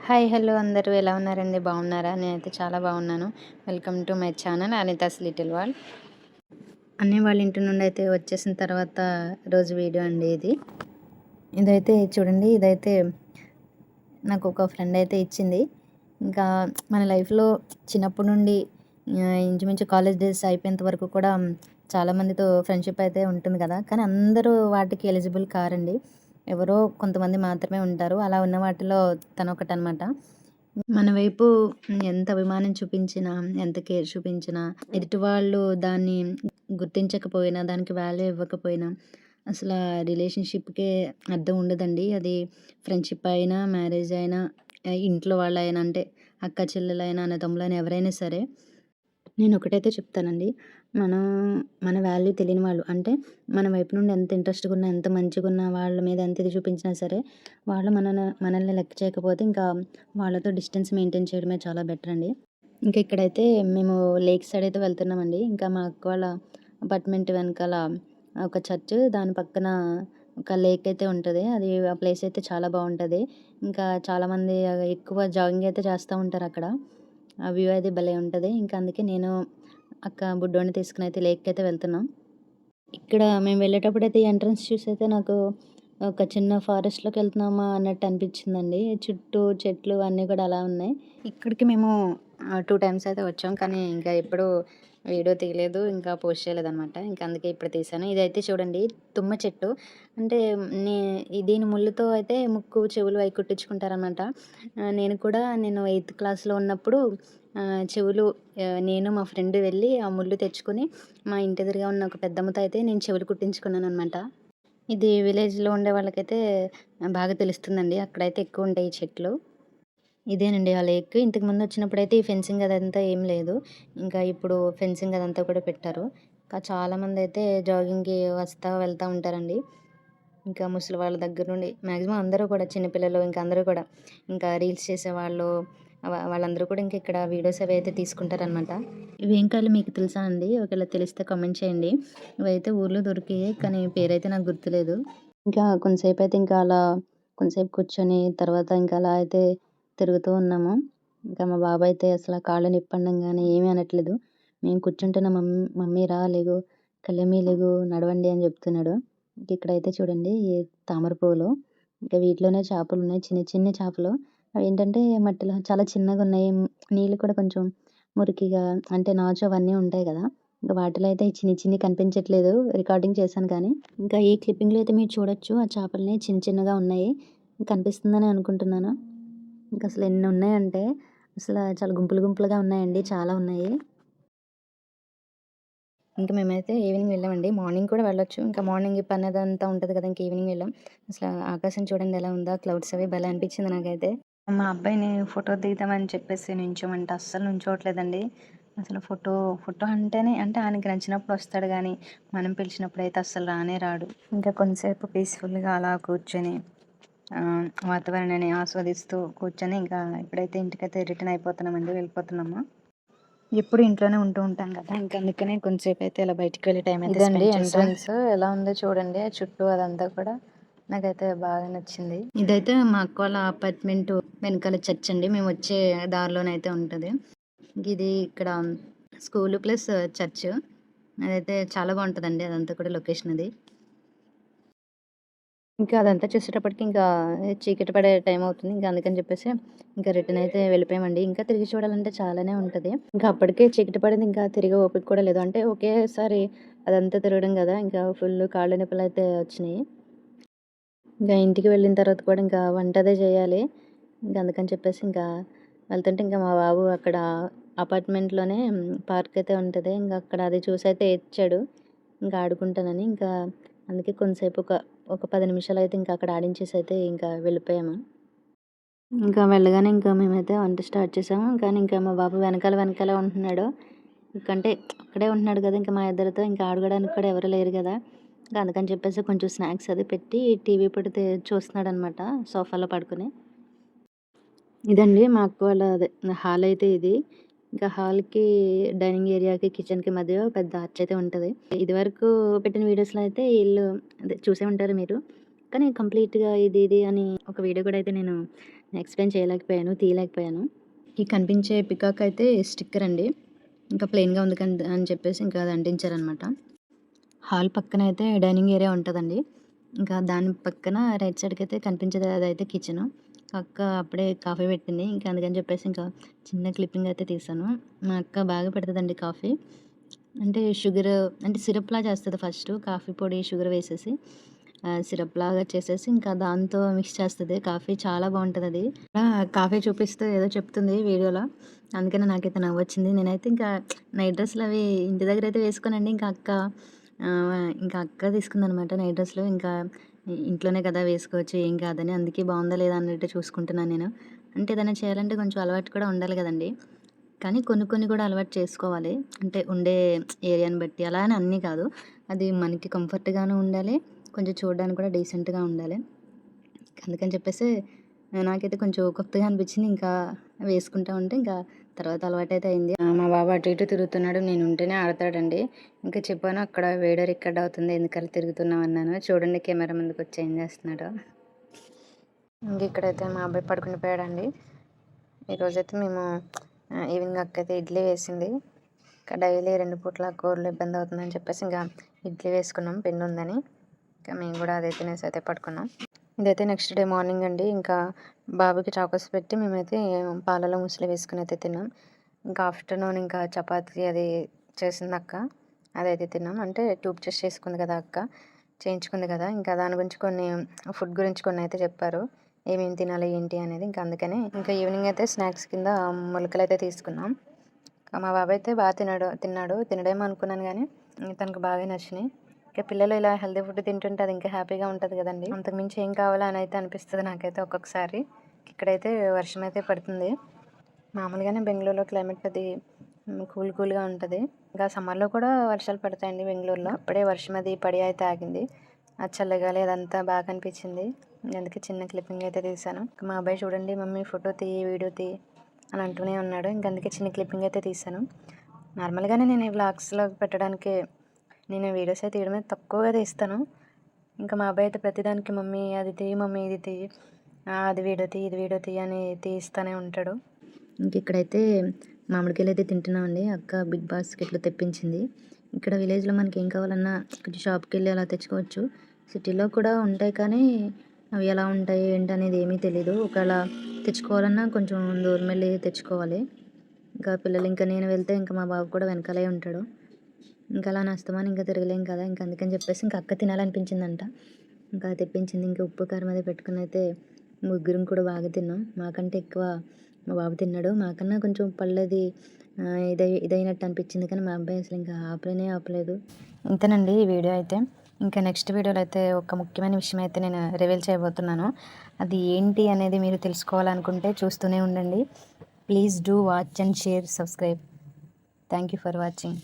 Hi hello అందరూ ఎలా ఉన్నారండి? బాగున్నారా? నేనైతే చాలా బాగున్నాను. Welcome to my channel Anita's little world. అన్నయ్య వాళ్ళ ఇంటి నుండి అయితే వచ్చేసిన తర్వాత రోజు వీడియో అండి ఇది. ఇదైతే చూడండి, ఇదైతే నాకు ఒక ఫ్రెండ్ అయితే ఇచ్చింది. ఇంకా మన లైఫ్లో చిన్నప్పటి నుండి ఇంచుమించు కాలేజ్ డేస్ అయిపోయేంత వరకు కూడా చాలామందితో ఫ్రెండ్షిప్ అయితే ఉంటుంది కదా, కానీ అందరూ వాటికి ఎలిజిబుల్ కారండి. ఎవరో కొంతమంది మాత్రమే ఉంటారు. అలా ఉన్న వాటిలో తనొకటనమాట. మన వైపు ఎంత అభిమానం చూపించినా, ఎంత కేర్ చూపించినా, ఎదుటి వాళ్ళు దాన్ని గుర్తించకపోయినా, దానికి వాల్యూ ఇవ్వకపోయినా, అసలా రిలేషన్‌షిప్‌కే అర్థం ఉండదండి. అది ఫ్రెండ్‌షిప్ అయినా, మ్యారేజ్ అయినా, ఇంట్లో వాళ్ళైనా, అంటే అక్క చెల్లెలైనా, అన్నదమ్ములైనా ఎవరైనా సరే. నేనొకటైతే చెప్తానండి. మనం మన వాల్యూ తెలియని వాళ్ళు, అంటే మన వైపు నుండి ఎంత ఇంట్రెస్ట్‌గున్నా, ఎంత మంచిగున్నా, వాళ్ళ మీద ఎంత ఇది చూపించినా సరే, వాళ్ళు మనల్ని లెక్క చేయకపోతే ఇంకా వాళ్ళతో డిస్టెన్స్ మెయింటైన్ చేయడమే చాలా బెటర్ అండి. ఇంకా ఇక్కడైతే మేము లేక్ సైడ్ అయితే వెళ్తున్నామండి. ఇంకా మా అక్క వాళ్ళ అపార్ట్మెంట్ వెనకాల ఒక చర్చ్, దాని పక్కన ఒక లేక్ అయితే ఉంటది. ఆ ప్లేస్ అయితే చాలా బావుంటది. ఇంకా చాలామంది ఎక్కువ జాగింగ్ అయితే చేస్తా ఉంటారక్కడ. ఆ వ్యూ అయితే భలే ఉంటది. ఇంకా అందుకే నేను, అక్క, బుడ్డోడిని తీసుకొనైతే లేక్‌కైతే వెళ్తున్నాం. ఇక్కడ మేము వెళ్ళేటప్పుడైతే ఎంట్రన్స్ చూసైతే నాకు ఒక చిన్న ఫారెస్ట్‌లోకి వెళ్తున్నామా అన్నట్టు అనిపించిందండి. చుట్టూ చెట్లు అన్నీ కూడా అలా ఉన్నాయి. ఇక్కడికి మేము 2 టైమ్స్ అయితే వచ్చాం. కానీ ఇంకా ఎప్పుడూ వీడియో తీయలేదు. ఇంకా పోస్ట్ చేయలేదనమాట. ఇంకా అందుకే ఇప్పుడు తీశాను. ఇదైతే చూడండి, తుమ్మ చెట్టు. అంటే దీని ముళ్ళుతో అయితే ముక్కు, చెవులు అయి కుట్టించుకుంటారనమాట. నేను 8థ్ క్లాస్‌లో ఉన్నప్పుడు చెవులు నేను మా ఫ్రెండ్ వెళ్ళి ఆ ముళ్ళు తెచ్చుకొని మా ఇంటి ఎదురుగా ఉన్న ఒక పెద్దమ్మతో అయితే నేను చెవులు కుట్టించుకున్నాననమాట. ఇది విలేజ్‌లో ఉండే వాళ్ళకైతే బాగా తెలుస్తుందండి. అక్కడైతే ఎక్కువుంటాయి ఈ చెట్లు. ఇదేనండి ఆ లేక్. ఇంతకుముందు వచ్చినప్పుడైతే ఈ ఫెన్సింగ్ అదంతా ఏం లేదు. ఇంకా ఇప్పుడు ఫెన్సింగ్ అదంతా కూడా పెట్టారు. ఇంకా చాలామందైతే జాగింగ్‌కి వస్తా, వెళ్తా ఉంటారండి. ఇంకా ముసలి వాళ్ళ దగ్గర నుండి మాక్సిమం అందరూ కూడా, చిన్న పిల్లలు ఇంకా అందరూ కూడా, ఇంకా రీల్స్ చేసేవాళ్ళు, వాళ్ళందరూ కూడా ఇంక ఇక్కడ వీడియోస్ అవి అయితే తీసుకుంటారనమాట. ఇవేం కాయలో మీకు తెలుసా అండి? ఒకవేళ తెలిస్తే కామెంట్ చేయండి. ఇవైతే ఊర్లో దొరికాయి, కానీ పేరైతే నాకు గుర్తులేదు. ఇంకా కొంతసేపయితే ఇంకా అలా కొంతసేపు కూర్చొని తర్వాత ఇంకా అలా అయితే తిరుగుతూ ఉన్నాము. ఇంకా మా బాబాయ్ అయితే అసల కాళ్ళు నొప్పనంగానే ఏమీ అనట్లేదు. మేము కూర్చుంటున్న మమ్మీ రా లెగు, కళ్యాణి లెగు, నడవండి అని చెప్తున్నాడు. ఇక్కడైతే చూడండి, ఈ తామర పువ్వులు, ఇంకా వీటిలోనే చేపలున్నాయి. చిన్న చిన్న చేపలు. అవేంటంటే మట్టిలో చాలా చిన్నగున్నాయి. నీళ్ళు కూడా కొంచెం మురికిగా, అంటే నాచు అవన్నీ ఉంటాయి గదా, ఇంక వాటిలో అయితే చిన్ని చిన్నయి కనిపించట్లేదు. రికార్డింగ్ చేశాను కానీ. ఇంకా ఈ క్లిప్పింగ్‌లో అయితే మీరు చూడొచ్చు, ఆ చేపల్ని చిన్న చిన్నగా ఉన్నాయి. కనిపిస్తుందని అనుకుంటున్నాను. ఇంకసలు ఎన్నున్నాయంటే అసల చాలా గుంపులు గుంపులుగా ఉన్నాయండి. చాలా ఉన్నాయి. ఇంక మేమైతే ఈవినింగ్ వెళ్ళామండి. మార్నింగ్ కూడా వెళ్ళొచ్చు. ఇంకా మార్నింగ్ ఈ పనదంతా ఉంటది కదా, ఇంక ఈవినింగ్ వెళ్ళాం. అసల ఆకాశం చూడండి ఎలా ఉందో, క్లౌడ్స్ అవి భలే అనిపించింది నాకైతే. మా అబ్బాయిని ఫోటో దిగుదామని చెప్పేసి నించోమంటే అస్సలు నుంచోవట్లేదండి. అసలు ఫోటో ఫోటో అంటేనే, అంటే ఆయనకి నచ్చినప్పుడు వస్తాడు గానీ, మనం పిలిచినప్పుడైతే అస్సలు రానే రాడు. ఇంకా కొంతసేపు పీస్‌ఫుల్‌గా అలా కూర్చొని వాతావరణాన్ని ఆస్వాదిస్తూ కూర్చొని, ఇంకా ఇప్పుడైతే ఇంటికైతే రిటర్న్ అయిపోతున్నామండి. వెళ్ళిపోతున్నాము. ఎప్పుడు ఇంట్లోనే ఉంటూ ఉంటాం కదా, ఇంకా అందుకనే కొంతసేపయితే ఇలా బయటికి వెళ్ళి టైం అయితే ఇదండి స్పెండ్ చేసాం. ఎంట్రన్స్ ఎలా ఉందో చూడండి. ఆ చుట్టూ అదంతా కూడా నాకైతే బాగా నచ్చింది. ఇదైతే మా అక్క వాళ్ళ అపార్ట్మెంట్ వెనకాల చర్చ్ అండి. మేము వచ్చే దారిలోనైతే ఉంటది. ఇది ఇక్కడ స్కూలు ప్లస్ చర్చ్. అదైతే చాలా బావుంటదండి. అదంతా కూడా లొకేషన్ అది. ఇంకా అదంతా చూసేటప్పటికి ఇంకా చీకటి పడే టైం అవుతుంది. ఇంకా అందుకని చెప్పేసి ఇంకా రిటర్న్ అయితే వెళ్ళిపోయామండి. ఇంకా తిరిగి చూడాలంటే చాలానే ఉంటది. ఇంకా అప్పటికే చీకటి పడింది. ఇంకా తిరిగే ఓపిక కూడా లేదు. అంటే ఒకేసారి అదంతా తిరగడం గదా, ఇంకా ఫుల్ కాళ్ళు నొప్పులైతే వచ్చినాయి. ఇంకా ఇంటికి వెళ్ళిన తర్వాత కూడా ఇంకా వంట అదే చేయాలి. ఇంకా అందుకని చెప్పేసి ఇంకా వెళ్తుంటే ఇంకా మా బాబు అక్కడ అపార్ట్మెంట్‌లోనే పార్క్ అయితే ఉంటది. ఇంకా అక్కడ అది చూసైతే ఏడ్చాడు. ఇంకా ఆడుకుంటానని. ఇంకా అందుకే కొంతసేపు ఒక 10 నిమిషాలయితే ఇంకా అక్కడ ఆడించేసి అయితే ఇంకా వెళ్ళిపోయాము. ఇంకా వెళ్ళగానే ఇంకా మేమైతే వంట స్టార్ట్ చేసాము. కానీ ఇంకా మా బాబు వెనకాలే ఉంటున్నాడు. ఇంకంటే అక్కడే ఉంటున్నాడు కదా, ఇంకా మా ఇద్దరితో ఇంకా ఆడుకోవడానికి కూడా ఎవరు లేరు కదా. ఇంకా అందుకని చెప్పేసి కొంచెం స్నాక్స్ అది పెట్టి టీవీ పెడితే చూస్తున్నాడనమాట సోఫాలో పడుకొని. ఇదండి మా అక్క వాళ్ళ హాల్ అయితే ఇది. ఇంకా హాల్‌కి, డైనింగ్ ఏరియాకి, కిచెన్‌కి మధ్య పెద్ద ఆర్చ్ అయితే ఉంటది. ఇదివరకు పెట్టిన వీడియోస్‌లో అయితే ఇల్లు అదే చూసే ఉంటారు మీరు. కానీ కంప్లీట్‌గా ఇది అని ఒక వీడియో కూడా అయితే నేను ఎక్స్ప్లెయిన్ చేయలేకపోయాను, తీయలేకపోయాను. ఈ కనిపించే పికాక్ అయితే స్టిక్కర్ అండి. ఇంకా ప్లెయిన్‌గా ఉంది అని చెప్పేసి ఇంకా అది అంటించారనమాట. హాల్ పక్కన అయితే డైనింగ్ ఏరియా ఉంటదండి. ఇంకా దాని పక్కన రైట్ సైడ్‌కైతే కనిపించేది అదైతే కిచెను. అక్క అప్పుడే కాఫీ పెట్టింది. ఇంకా అందుకని చెప్పేసి ఇంకా చిన్న క్లిప్పింగ్ అయితే తీశాను. మా అక్క బాగా పెడతదండి కాఫీ. అంటే అంటే సిరప్‌లా చేస్తది ఫస్టు. కాఫీ పొడి, షుగర్ వేసేసి సిరప్‌లాగా చేసేసి ఇంకా దాంతో మిక్స్ చేస్తది కాఫీ. చాలా బావుంటదది. కాఫీ చూపిస్తూ ఏదో చెప్తుంది వీడియోలో. అందుకనే నాకైతే నవ్వొచ్చింది. నేనైతే ఇంకా నైట్ డ్రెస్‌లవి ఇంటి దగ్గరైతే వేసుకోనండి. ఇంకా అక్క తీసుకుందనమాట నైట్ డ్రెస్‌లు. ఇంకా ఇంట్లోనే కదా వేసుకోవచ్చు ఏం కాదని. అందుకే బావుందా లేదా అన్నట్టు చూసుకుంటున్నాను నేను. అంటే ఏదైనా చేయాలంటే కొంచెం అలవాటు కూడా ఉండాలి గదండీ! కానీ కొన్ని కొన్ని కూడా అలవాటు చేసుకోవాలి. అంటే ఉండే ఏరియాని బట్టి. అలా అని అన్నీ కాదు. అది మనకి కంఫర్ట్‌గాను ఉండాలి. కొంచెం చూడడానికి కూడా డీసెంట్‌గా ఉండాలి. అందుకని చెప్పేసి నాకైతే కొంచెం కొత్తగా అనిపించింది. ఇంకా వేసుకుంటా ఉంటే ఇంకా తర్వాత అలవాటైతే అయింది. మా బాబు అటు ఇటు తిరుగుతున్నాడు. నేను ఉంటేనే ఆడతాడండి. ఇంకా చెప్పాను అక్కడ వేడి రికార్డ్ అవుతుంది. ఎందుకలా తిరుగుతున్నావు అన్నాను. చూడండి కెమెరా ముందుకొచ్చి ఏం చేస్తున్నాడో. ఇంక ఇక్కడైతే మా అబ్బాయి పడుకుని పోయాడండి. ఈరోజైతే మేము ఈవినింగ్ అక్కయితే ఇడ్లీ వేసింది. ఇంకా డైలీ 2 పూట్ల కూరలు ఇబ్బంది అవుతుందని చెప్పేసి ఇంకా ఇడ్లీ వేసుకున్నాం పిండి ఉందని. ఇంకా మేము కూడా అదే తినేసి అయితే పడుకున్నాం. ఇదైతే నెక్స్ట్ డే మార్నింగ్ అండి. ఇంకా బాబుకి చాకోస్ పెట్టి మేమైతే పాలలో ముసలి వేసుకుని అయితే తిన్నాం. ఇంకా ఆఫ్టర్నూన్ ఇంకా చపాతీ అది చేసింది అక్క. అదైతే తిన్నాం. అంటే ట్యూబ్ టెస్ట్ చేసుకుంది కదా అక్క, చేయించుకుంది కదా. ఇంకా దాని గురించి ఫుడ్ గురించి కొన్ని అయితే చెప్పారు. ఏమేమి తినాలి ఏంటి అనేది. ఇంకా అందుకని ఇంకా ఈవినింగ్ అయితే స్నాక్స్ కింద మొలకలు అయితే తీసుకున్నాం. మా బాబాయ్ అయితే బాగా తిన్నాడు. తినడేమో అనుకున్నాను కానీ తనకు బాగా నచ్చినాయి. ఇంకా పిల్లలు ఇలా హెల్తీ ఫుడ్ తింటుంటే అది ఇంకా హ్యాపీగా ఉంటుంది కదండి. అంతకుమించి ఏం కావాలా అని అయితే అనిపిస్తుంది నాకైతే ఒక్కొక్కసారి. ఇక్కడైతే వర్షం అయితే పడుతుంది. మామూలుగానే బెంగళూరులో క్లైమేట్ అది కూల్గా ఉంటుంది. ఇంకా సమ్మర్లో కూడా వర్షాలు పడతాయండి బెంగళూరులో. అప్పుడే వర్షం అది పడి అయితే ఆగింది. ఆ చల్లగాలి అదంతా బాగా అనిపించింది. అందుకే చిన్న క్లిప్పింగ్ అయితే తీశాను. మా అబ్బాయి చూడండి మమ్మీ ఫోటో తీయి, వీడియో తీయి అని అంటూనే ఉన్నాడు. ఇంక అందుకే చిన్న క్లిప్పింగ్ అయితే తీశాను. నార్మల్గానే నేను ఈ వ్లాగ్స్లో పెట్టడానికి నేను వీడియోస్ అయితే తీయడమే తక్కువగా తీస్తాను. ఇంకా మా అబ్బాయి అయితే ప్రతిదానికి మమ్మీ అది తీయి, మమ్మీ ఇది తీయి, అది వీడియో తీయి, ఇది వీడియో తీయి అని తీస్తూనే ఉంటాడు. ఇంక ఇక్కడైతే మామిడికాయలు అయితే తింటున్నామండి. అక్క బిగ్ బాస్కెట్లు తెప్పించింది. ఇక్కడ విలేజ్లో మనకి ఏం కావాలన్నా కొంచెం షాప్కి వెళ్ళి అలా తెచ్చుకోవచ్చు. సిటీలో కూడా ఉంటాయి కానీ అవి ఎలా ఉంటాయి ఏంటనేది ఏమీ తెలీదు. ఒకవేళ తెచ్చుకోవాలన్నా కొంచెం దూరం వెళ్ళి తెచ్చుకోవాలి. ఇంకా పిల్లలు ఇంకా నేను వెళ్తే ఇంకా మా బాబు కూడా వెనకాలే ఉంటాడు. ఇంకా అలా నష్టమని ఇంకా తిరగలేం కదా. ఇంకా అందుకని చెప్పేసి ఇంకా అక్క తినాలనిపించిందంట. ఇంకా తెప్పించింది. ఇంకా ఉప్పు కారం అది పెట్టుకుని అయితే ముగ్గురం కూడా బాగా తిన్నాం. మాకంటే ఎక్కువ మా బాబు తిన్నాడు. మాకన్నా కొంచెం పళ్ళది ఇదైనట్టు అనిపించింది కానీ మా అబ్బాయి అసలు ఇంకా ఆపలేదు. ఇంతేనండి ఈ వీడియో అయితే. ఇంకా నెక్స్ట్ వీడియోలో అయితే ఒక ముఖ్యమైన విషయం అయితే నేను రివీల్ చేయబోతున్నాను. అది ఏంటి అనేది మీరు తెలుసుకోవాలనుకుంటే చూస్తూనే ఉండండి. Please do watch and share, subscribe. Thank you for watching.